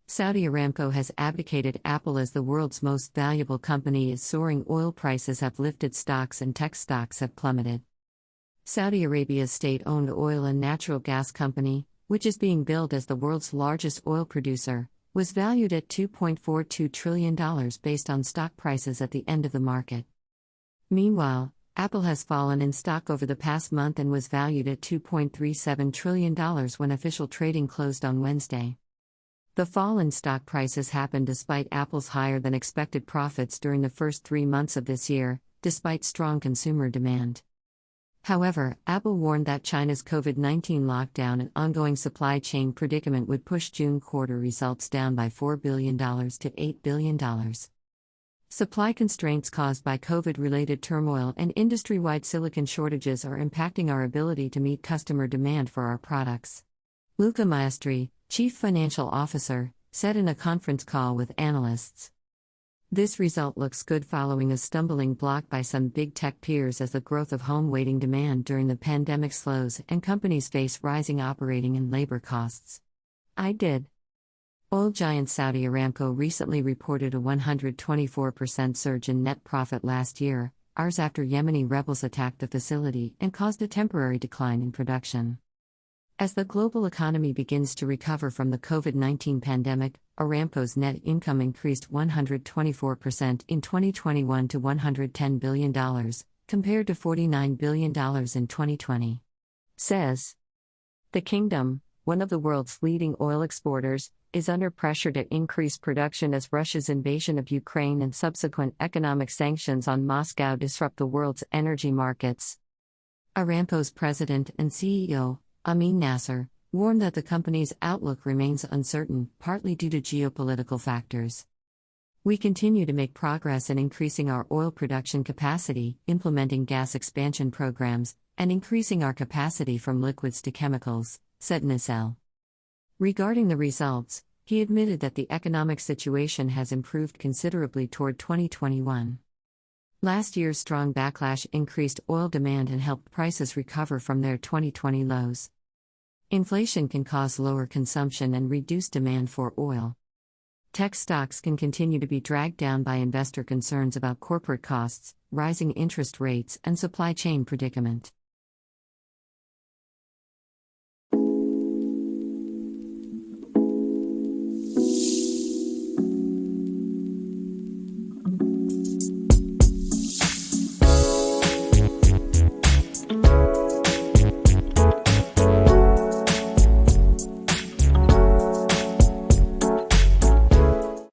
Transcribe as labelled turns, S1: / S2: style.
S1: Saudi Aramco has abdicated Apple as the world's most valuable company as soaring oil prices have lifted stocks and tech stocks have plummeted. Saudi Arabia's state-owned oil and natural gas company, which is being billed as the world's largest oil producer, was valued at $2.42 trillion based on stock prices at the end of the market. Meanwhile, Apple has fallen in stock over the past month and was valued at $2.37 trillion when official trading closed on Wednesday. The fall in stock prices happened despite Apple's higher-than-expected profits during the first 3 months of this year, despite strong consumer demand. However, Apple warned that China's COVID-19 lockdown and ongoing supply chain predicament would push June quarter results down by $4 billion to $8 billion. Supply constraints caused by COVID-related turmoil and industry-wide silicon shortages are impacting our ability to meet customer demand for our products. Luca Maestri, Chief Financial Officer, said in a conference call with analysts. This result looks good following a stumbling block by some big tech peers as the growth of home waiting demand during the pandemic slows and companies face rising operating and labor costs. I did. Oil giant Saudi Aramco recently reported a 124% surge in net profit last year, hours after Yemeni rebels attacked the facility and caused a temporary decline in production. As the global economy begins to recover from the COVID-19 pandemic, Aramco's net income increased 124% in 2021 to $110 billion, compared to $49 billion in 2020. Says, the kingdom, one of the world's leading oil exporters, is under pressure to increase production as Russia's invasion of Ukraine and subsequent economic sanctions on Moscow disrupt the world's energy markets. Aramco's president and CEO, Amin Nasser, warned that the company's outlook remains uncertain, partly due to geopolitical factors. We continue to make progress in increasing our oil production capacity, implementing gas expansion programs, and increasing our capacity from liquids to chemicals, said Nasser. Regarding the results, he admitted that the economic situation has improved considerably toward 2021. Last year's strong backlash increased oil demand and helped prices recover from their 2020 lows. Inflation can cause lower consumption and reduce demand for oil. Tech stocks can continue to be dragged down by investor concerns about corporate costs, rising interest rates, and supply chain predicament.